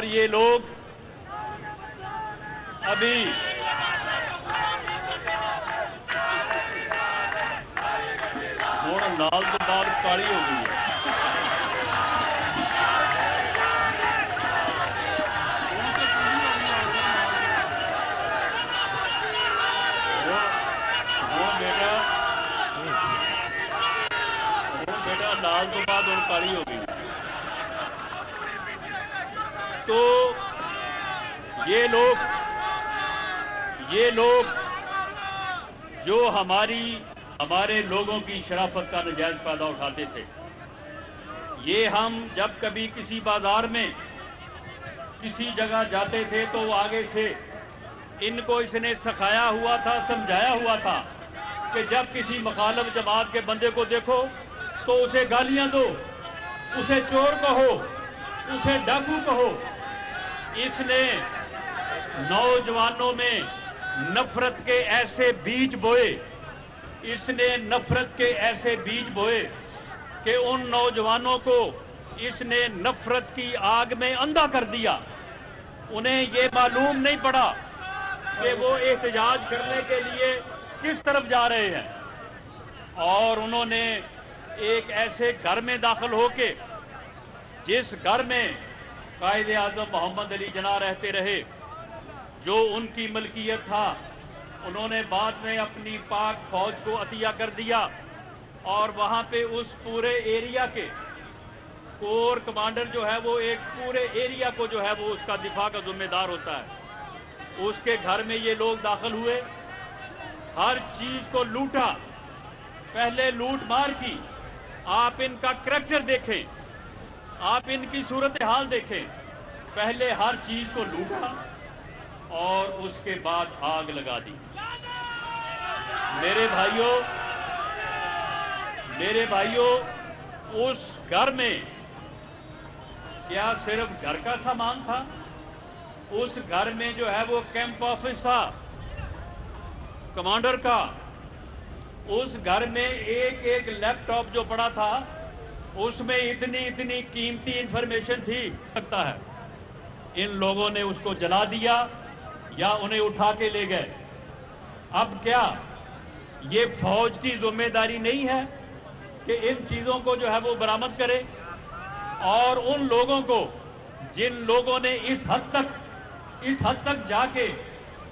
اور یہ لوگ ابھی لال تو بال کالی ہو گئی ہے. بیٹا لال تو بعد اور کالی ہو گئی. تو یہ لوگ جو ہمارے لوگوں کی شرافت کا ناجائز فائدہ اٹھاتے تھے، یہ ہم جب کبھی کسی بازار میں کسی جگہ جاتے تھے تو آگے سے ان کو اس نے سکھایا ہوا تھا، سمجھایا ہوا تھا کہ جب کسی مخالف جماعت کے بندے کو دیکھو تو اسے گالیاں دو، اسے چور کہو، اسے ڈاکو کہو. اس نے نوجوانوں میں نفرت کے ایسے بیج بوئے، اس نے نفرت کے ایسے بیج بوئے کہ ان نوجوانوں کو اس نے نفرت کی آگ میں اندھا کر دیا. انہیں یہ معلوم نہیں پڑا کہ وہ احتجاج کرنے کے لیے کس طرف جا رہے ہیں. اور انہوں نے ایک ایسے گھر میں داخل ہو کے، جس گھر میں قائد اعظم محمد علی جناح رہتے رہے، جو ان کی ملکیت تھا، انہوں نے بعد میں اپنی پاک فوج کو عطیہ کر دیا. اور وہاں پہ اس پورے ایریا کے کور کمانڈر جو ہے وہ ایک پورے ایریا کو جو ہے وہ اس کا دفاع کا ذمہ دار ہوتا ہے. اس کے گھر میں یہ لوگ داخل ہوئے، ہر چیز کو لوٹا، پہلے لوٹ مار کی. آپ ان کا کریکٹر دیکھیں، آپ ان کی صورتحال دیکھیں. پہلے ہر چیز کو لوٹا اور اس کے بعد آگ لگا دی. میرے بھائیوں اس گھر میں کیا صرف گھر کا سامان تھا؟ اس گھر میں جو ہے وہ کیمپ آفس تھا کمانڈر کا. اس گھر میں ایک لیپ ٹاپ جو پڑا تھا، اس میں اتنی قیمتی انفارمیشن تھی. لگتا ہے ان لوگوں نے اس کو جلا دیا یا انہیں اٹھا کے لے گئے. اب کیا یہ فوج کی ذمہ داری نہیں ہے کہ ان چیزوں کو جو ہے وہ برآمد کرے؟ اور ان لوگوں کو جن لوگوں نے اس حد تک جا کے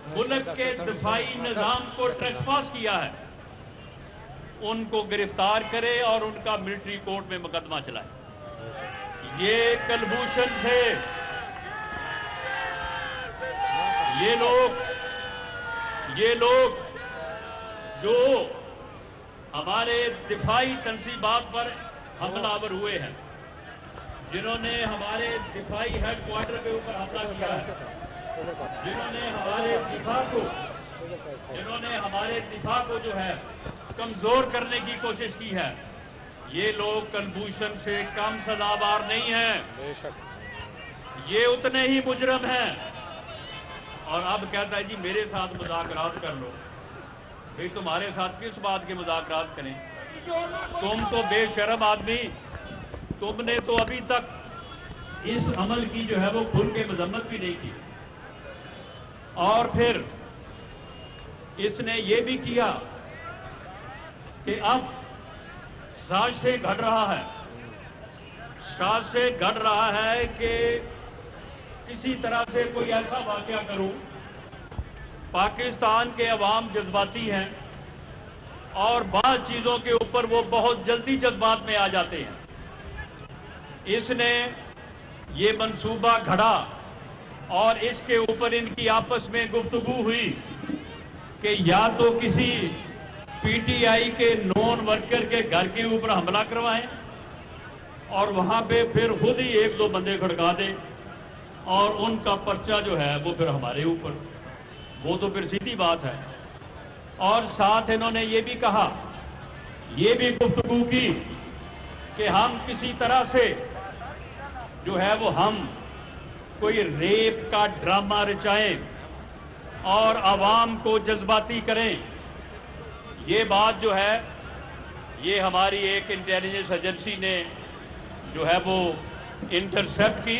ملک کے دفاعی نظام کو ٹریسپاس کیا ہے، ان کو گرفتار کرے اور ان کا ملٹری کورٹ میں مقدمہ چلائے. یہ کلبھوشن سے یہ لوگ جو ہمارے دفاعی تنصیبات پر حملہ آور ہوئے ہیں، جنہوں نے ہمارے دفاعی ہیڈ کوارٹر کے اوپر حملہ کیا ہے، جنہوں نے ہمارے دفاع کو جو ہے کمزور کرنے کی کوشش کی ہے، یہ لوگ کلبھوشن سے کم سزاوار نہیں ہیں. یہ اتنے ہی مجرم ہیں. اور اب کہتا ہے جی میرے ساتھ مذاکرات کر لو. بھئی تمہارے ساتھ کس بات کے مذاکرات کریں؟ تم تو بے شرم آدمی، تم نے تو ابھی تک اس عمل کی جو ہے وہ کھل کے مذمت بھی نہیں کی. اور پھر اس نے یہ بھی کیا کہ اب سازشیں گھڑ رہا ہے کہ کسی طرح سے کوئی ایسا واقعہ کروں. پاکستان کے عوام جذباتی ہیں اور بعض چیزوں کے اوپر وہ بہت جلدی جذبات میں آ جاتے ہیں. اس نے یہ منصوبہ گھڑا اور اس کے اوپر ان کی آپس میں گفتگو ہوئی کہ یا تو کسی پی ٹی آئی کے نون ورکر کے گھر کے اوپر حملہ کروائیں اور وہاں پہ پھر خود ہی ایک دو بندے کھڑکا دیں اور ان کا پرچہ جو ہے وہ پھر ہمارے اوپر. وہ تو پھر سیدھی بات ہے. اور ساتھ انہوں نے یہ بھی کہا، یہ بھی گفتگو کی کہ ہم کسی طرح سے جو ہے وہ ہم کوئی ریپ کا ڈرامہ رچائیں اور عوام کو جذباتی کریں. یہ بات جو ہے یہ ہماری ایک انٹیلیجنس ایجنسی نے جو ہے وہ انٹرسیپٹ کی.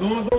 2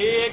1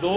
2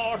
8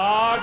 8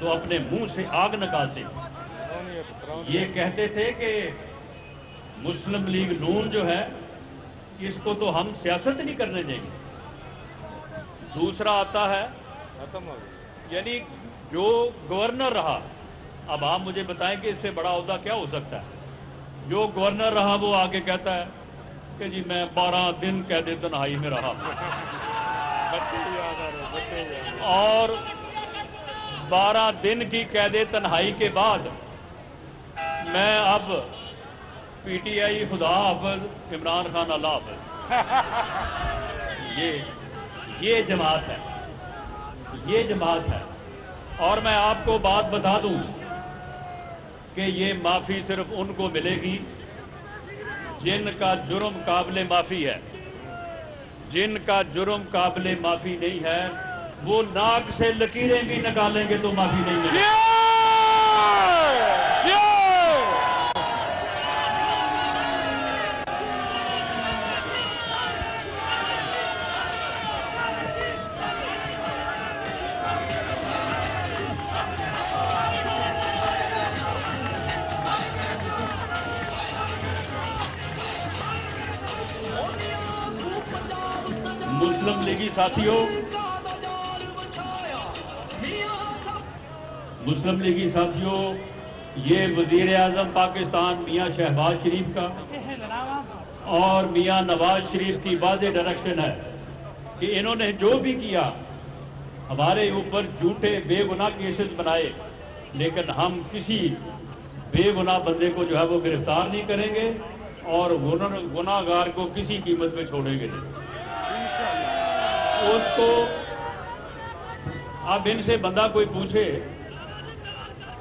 تو اپنے منہ سے آگ نکالتے تھے. یہ کہتے تھے کہ مسلم لیگ نون جو ہے اس کو تو ہم سیاست نہیں کرنے دیں گے. دوسرا آتا ہے یعنی جو گورنر رہا. اب آپ مجھے بتائیں کہ اس سے بڑا عہدہ کیا ہو سکتا ہے. جو گورنر رہا وہ آگے کہتا ہے کہ جی میں 12 دن قید تنہائی میں رہا اور 12 دن کی قید تنہائی کے بعد میں اب پی ٹی آئی خدا حافظ، عمران خان اللہ حافظ. یہ جماعت ہے، یہ جماعت ہے. اور میں آپ کو بات بتا دوں کہ یہ معافی صرف ان کو ملے گی جن کا جرم قابل معافی ہے. جن کا جرم قابل معافی نہیں ہے وہ ناک سے لکیریں بھی نکالیں گے تو معافی نہیں ملے گی. مسلم لیگی ساتھیوں، مسلم لیگی ساتھیوں، یہ وزیر اعظم پاکستان میاں شہباز شریف کا اور میاں نواز شریف کی واضح ڈائریکشن ہے کہ انہوں نے جو بھی کیا ہمارے اوپر جھوٹے بے گناہ کیسز بنائے، لیکن ہم کسی بے گناہ بندے کو جو ہے وہ گرفتار نہیں کریں گے اور گناہ گار کو کسی قیمت میں چھوڑیں گے نہیں. اس کو اب ان سے بندہ کوئی پوچھے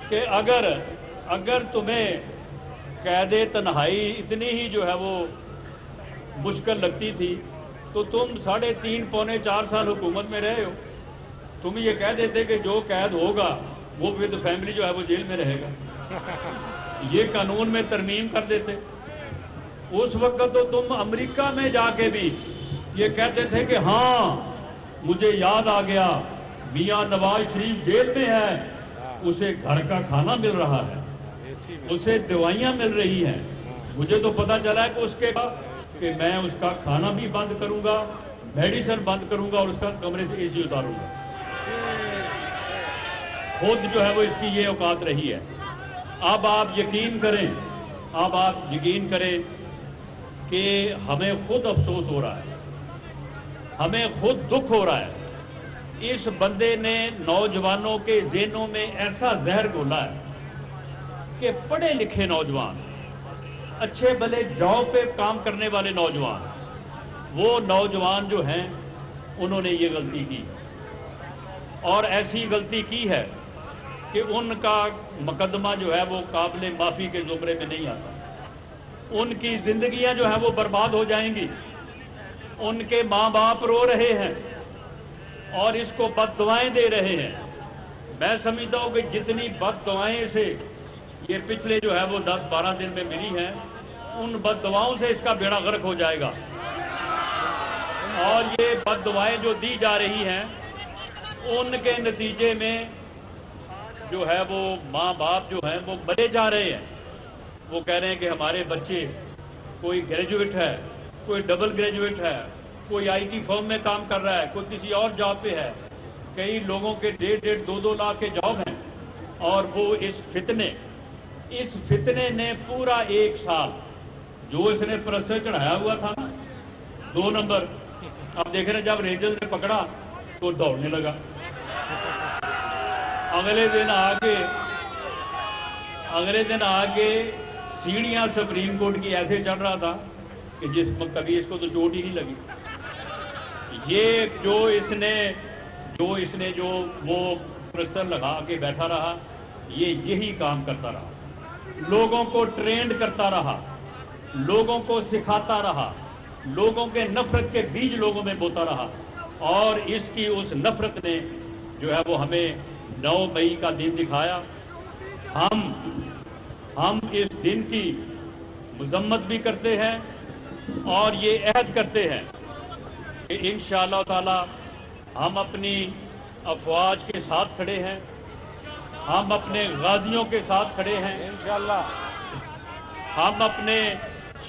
کہ اگر تمہیں قید تنہائی اتنی ہی جو ہے وہ مشکل لگتی تھی تو تم 3.5 پونے 4 سال حکومت میں رہے ہو. تم یہ کہہ دیتے کہ جو قید ہوگا وہ ود فیملی جو ہے وہ جیل میں رہے گا. یہ قانون میں ترمیم کر دیتے. اس وقت تو تم امریکہ میں جا کے بھی یہ کہتے تھے کہ ہاں مجھے یاد آ گیا میاں نواز شریف جیل میں ہے، اسے گھر کا کھانا مل رہا ہے، اسے دوائیاں مل رہی ہیں. مجھے تو پتا چلا ہے کہ اس کے بعد کہ میں اس کا کھانا بھی بند کروں گا، میڈیسن بند کروں گا اور اس کا کمرے سے اے سی اتاروں گا. خود جو ہے وہ اس کی یہ اوقات رہی ہے. اب آپ یقین کریں کہ ہمیں خود افسوس ہو رہا ہے، ہمیں خود دکھ ہو رہا ہے. اس بندے نے نوجوانوں کے ذہنوں میں ایسا زہر گھولا ہے کہ پڑھے لکھے نوجوان، اچھے بھلے جاب پہ کام کرنے والے نوجوان، وہ نوجوان جو ہیں انہوں نے یہ غلطی کی اور ایسی غلطی کی ہے کہ ان کا مقدمہ جو ہے وہ قابل معافی کے زمرے میں نہیں آتا. ان کی زندگیاں جو ہیں وہ برباد ہو جائیں گی. ان کے ماں باپ رو رہے ہیں اور اس کو بد دعائیں دے رہے ہیں. میں سمجھتا ہوں کہ جتنی بد دعائیں سے یہ پچھلے جو ہے وہ 10-12 دن میں ملی ہیں، ان بد دعاؤں سے اس کا بیڑا غرق ہو جائے گا. اور یہ بد دعائیں جو دی جا رہی ہیں ان کے نتیجے میں جو ہے وہ ماں باپ جو ہیں وہ مرے جا رہے ہیں. وہ کہہ رہے ہیں کہ ہمارے بچے کوئی گریجویٹ ہے، کوئی ڈبل گریجویٹ ہے، کوئی آئی ٹی فرم میں کام کر رہا ہے، کوئی کسی اور جاب پہ ہے. کئی لوگوں کے 1.5-2 لاکھ کے جاب ہیں اور وہ اس فتنے نے پورا 1 سال جو اس نے پرسے چڑھایا ہوا تھا نا 2 نمبر، اب دیکھ رہے ہیں جب ریجل نے پکڑا تو دوڑنے لگا. اگلے دن آگے سیڑھیاں سپریم کورٹ کی ایسے چڑھ رہا تھا کہ جس میں کبھی اس کو تو چوٹ ہی نہیں لگی. یہ جو وہ پرستر لگا کے بیٹھا رہا، یہی کام کرتا رہا. لوگوں کو ٹرینڈ کرتا رہا، لوگوں کو سکھاتا رہا، لوگوں کے نفرت کے بیج لوگوں میں بوتا رہا. اور اس کی اس نفرت نے جو ہے وہ ہمیں 9 مئی کا دن دکھایا. ہم اس دن کی مذمت بھی کرتے ہیں اور یہ عہد کرتے ہیں کہ انشاءاللہ تعالی ہم اپنی افواج کے ساتھ کھڑے ہیں. ہم اپنے غازیوں کے ساتھ کھڑے ہیں، انشاءاللہ ہم اپنے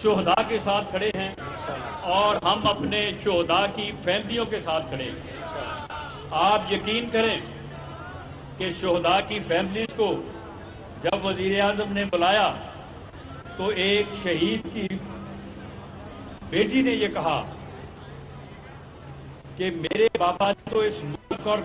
شہداء کے ساتھ کھڑے ہیں، اور ہم اپنے شہداء کی فیملیوں کے ساتھ کھڑے ہیں۔ آپ یقین کریں کہ شہداء کی فیملیز کو جب وزیر اعظم نے بلایا تو ایک شہید کی بیٹی نے یہ کہا کہ میرے بابا تو اس ملک اور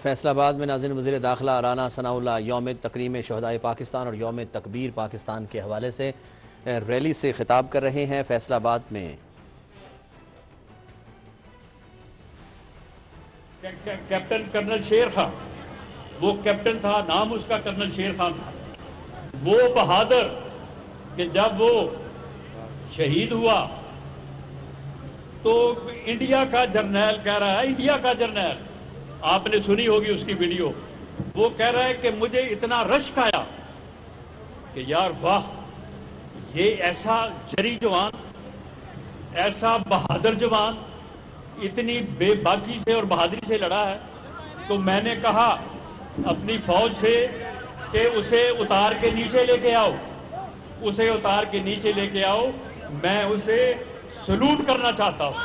فیصل آباد میں ناظرین وزیر داخلہ رانا ثناء اللہ یوم تکریم شہدائے پاکستان اور یوم تکبیر پاکستان کے حوالے سے ریلی سے خطاب کر رہے ہیں۔ فیصل آباد میں کیپٹن کرنل شیر خان، وہ کیپٹن تھا، نام اس کا کرنل شیر خان تھا، وہ بہادر کہ جب وہ شہید ہوا تو انڈیا کا جرنیل کہہ رہا ہے، انڈیا کا جرنیل، آپ نے سنی ہوگی اس کی ویڈیو، وہ کہہ رہا ہے کہ مجھے اتنا رشک آیا کہ یار واہ، یہ ایسا جری جوان، ایسا بہادر جوان اتنی بے باکی سے اور بہادری سے لڑا ہے۔ تو میں نے کہا اپنی فوج سے کہ اسے اتار کے نیچے لے کے آؤ، اسے اتار کے نیچے لے کے آؤ، میں اسے سلوٹ کرنا چاہتا ہوں۔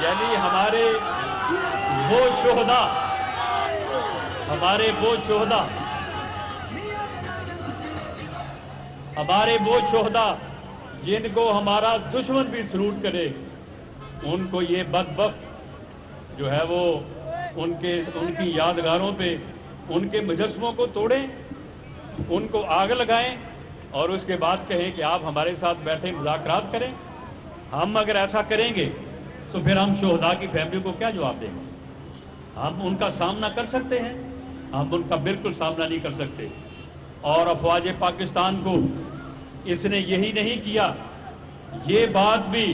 یعنی ہمارے وہ شہداء، ہمارے وہ شہداء جن کو ہمارا دشمن بھی سلوٹ کرے، ان کو یہ بدبخت جو ہے وہ ان کی یادگاروں پہ ان کے مجسموں کو توڑیں، ان کو آگ لگائیں اور اس کے بعد کہیں کہ آپ ہمارے ساتھ بیٹھے مذاکرات کریں۔ ہم اگر ایسا کریں گے تو پھر ہم شہداء کی فیملی کو کیا جواب دیں گے؟ ہم ان کا سامنا کر سکتے ہیں؟ ہم ان کا بالکل سامنا نہیں کر سکتے۔ اور افواج پاکستان کو اس نے یہی نہیں کیا، یہ بات بھی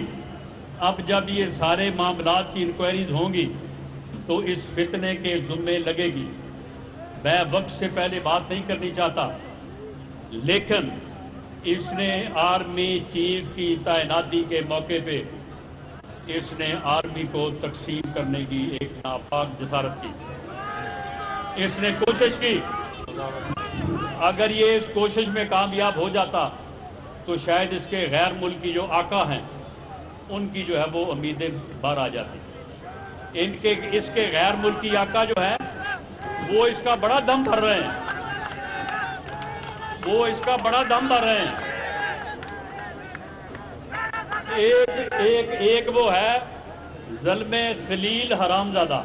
اب جب یہ سارے معاملات کی انکوائریز ہوں گی تو اس فتنے کے ذمے لگے گی۔ میں وقت سے پہلے بات نہیں کرنی چاہتا، لیکن اس نے آرمی چیف کی تعیناتی کے موقع پہ اس نے آرمی کو تقسیم کرنے کی ایک ناپاک جسارت کی۔ اس نے کوشش کی، اگر یہ اس کوشش میں کامیاب ہو جاتا تو شاید اس کے غیر ملکی جو آقا ہیں ان کی جو ہے وہ امیدیں باہر آ جاتی۔ اس کے غیر ملکی آقا جو ہے وہ اس کا بڑا دم بھر رہے ہیں، ایک وہ ہے ظلم خلیل حرام زادہ،